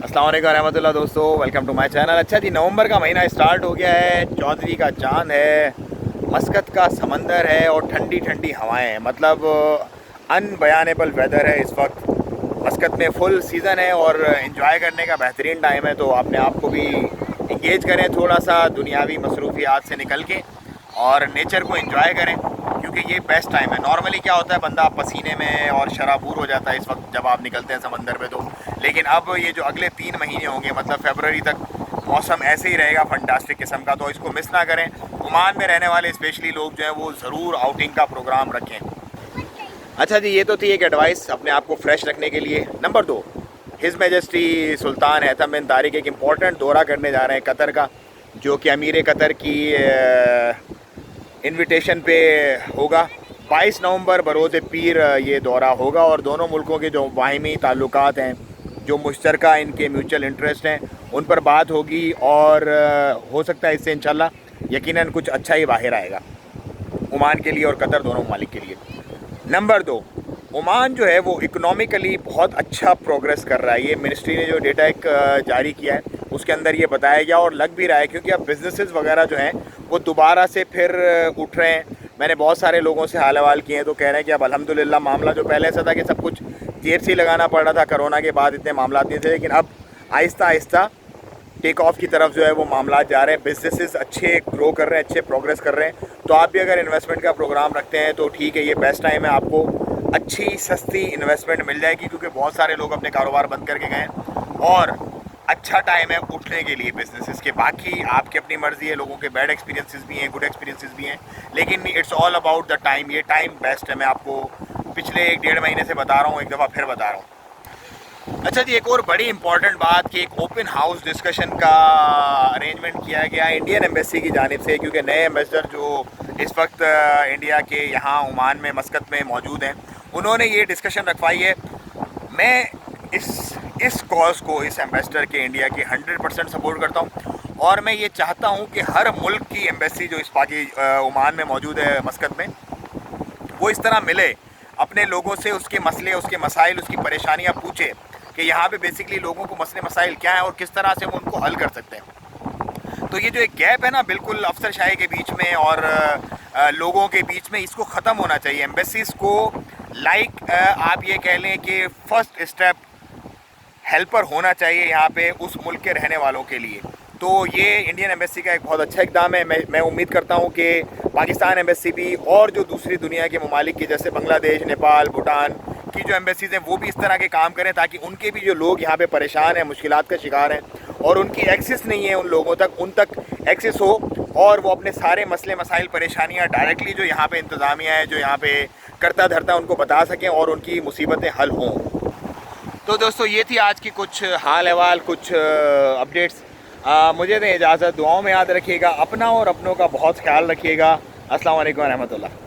अस्सलाम वालेकुम रहमतुल्लाह दोस्तों, वेलकम टू माय चैनल। अच्छा जी, नवंबर का महीना स्टार्ट हो गया है, चौधरी का चांद है, मस्कत का समंदर है और ठंडी ठंडी हवाएं हैं। मतलब अनबयानेबल वेदर है इस वक्त। मस्कत में फुल सीज़न है और इन्जॉय करने का बेहतरीन टाइम है। तो अपने आप को भी इंगेज करें थोड़ा सा दुनियावी मसरूफियात से निकल के और नेचर को एंजॉय करें, क्योंकि ये बेस्ट टाइम है। नॉर्मली क्या होता है, बंदा पसीने में और शराबूर हो जाता है इस वक्त जब आप निकलते हैं समंदर पे। तो लेकिन अब ये जो अगले 3 महीने होंगे, मतलब फरवरी तक मौसम ऐसे ही रहेगा फंटास्टिक किस्म का। तो इसको मिस ना करें। ओमान में रहने वाले स्पेशली लोग जो हैं वो ज़रूर आउटिंग का प्रोग्राम रखें। अच्छा जी, ये तो थी एक एडवाइस अपने आप को फ्रेश रखने के लिए। नंबर 2, हिज़ मेजेस्टी सुल्तान हैथम बिन तारिक एक इम्पॉर्टेंट दौरा करने जा रहे हैं कतर का, जो कि अमीर कतर की इनविटेशन पे होगा। 22 नवंबर बरोज़ पीर ये दौरा होगा और दोनों मुल्कों के जो बाहिमी ताल्लुकात हैं, जो मुश्तरका इनके म्यूचुअल इंटरेस्ट हैं, उन पर बात होगी और हो सकता है इससे इंशाल्लाह यकीनन कुछ अच्छा ही बाहर आएगा ओमान के लिए और कतर, दोनों ममालिक के लिए। नंबर 2, ओमान जो है वो इकोनॉमिकली बहुत अच्छा प्रोग्रेस कर रहा है। ये मिनिस्ट्री ने जो डेटा एक जारी किया है उसके अंदर ये बताया गया और लग भी रहा है, क्योंकि अब बिजनेसेस वगैरह जो हैं वो दोबारा से फिर उठ रहे हैं। मैंने बहुत सारे लोगों से हाल अहवाल किए हैं तो कह रहे हैं कि अब अल्हम्दुलिल्लाह मामला जो पहले ऐसा था कि सब कुछ जेब से ही लगाना पड़ रहा था, कोरोना के बाद इतने मामला नहीं थे, लेकिन अब आहिस्ता आहिस्ता टेक ऑफ की तरफ जो है वो मामला जा रहे हैं। बिजनेसेस अच्छे ग्रो कर रहे हैं, अच्छे प्रोग्रेस कर रहे हैं। तो आप भी अगर इन्वेस्टमेंट का प्रोग्राम रखते हैं तो ठीक है, ये बेस्ट टाइम है, आपको अच्छी सस्ती इन्वेस्टमेंट मिल जाएगी, क्योंकि बहुत सारे लोग अपने कारोबार बंद करके गए हैं और अच्छा टाइम है उठने के लिए बिजनेसेस के। बाकी आपकी अपनी मर्ज़ी है, लोगों के बैड एक्सपीरियंसेस भी हैं, गुड एक्सपीरियंसेस भी हैं, लेकिन it's all about the time. ये टाइम बेस्ट है, मैं आपको पिछले 1-1.5 महीने से बता रहा हूँ, एक दफ़ा फिर बता रहा हूँ। अच्छा जी, एक और बड़ी इंपॉर्टेंट बात कि एक ओपन हाउस डिस्कशन का अरेंजमेंट किया गया है इंडियन एम्बेसी की जानिब से, क्योंकि नए एम्बेसडर जो इस वक्त इंडिया के यहाँ ओमान में मस्कत में मौजूद हैं, उन्होंने ये डिस्कशन रखवाई है। मैं इस कॉज को, इस एम्बेसडर के इंडिया के 100% सपोर्ट करता हूँ और मैं ये चाहता हूँ कि हर मुल्क की एम्बेसी जो इस ओमान में मौजूद है मस्कत में, वो इस तरह मिले अपने लोगों से, उसके मसले, उसके मसाइल, उसकी परेशानियाँ पूछे कि यहाँ पे बेसिकली लोगों को मसले मसाइल क्या हैं और किस तरह से वो उनको हल कर सकते हैं। तो ये जो एक गैप है ना बिल्कुल अफसरशाही के बीच में और लोगों के बीच में, इसको ख़त्म होना चाहिए। एम्बेसीज़ को आप ये कह लें कि फ़र्स्ट स्टेप हेल्पर होना चाहिए यहाँ पे उस मुल्क के रहने वालों के लिए। तो ये इंडियन एम्बेसी का एक बहुत अच्छा इक़दाम है। मैं उम्मीद करता हूँ कि पाकिस्तान एम्बेसी भी और जो दूसरी दुनिया के ममालिक की, जैसे बांग्लादेश, नेपाल, भूटान की जो एम्बेसीज़ हैं, वो भी इस तरह के काम करें, ताकि उनके भी जो लोग यहाँ पे परेशान हैं, मुश्किलात का शिकार हैं और उनकी एक्सेस नहीं है उन लोगों तक, उन तक एक्सेस हो और वो अपने सारे मसले मसाइल परेशानियाँ डायरेक्टली जो यहाँ पे इंतज़ामिया है, जो यहाँ पे करता धरता, उनको बता सकें और उनकी मुसीबतें हल हों। तो दोस्तों, ये थी आज की कुछ हाल अहवाल, कुछ अपडेट्स। मुझे दें इजाज़त, दुआओं में याद रखिएगा, अपना और अपनों का बहुत ख्याल रखिएगा। अस्सलाम वालेकुम रहमतुल्लाह।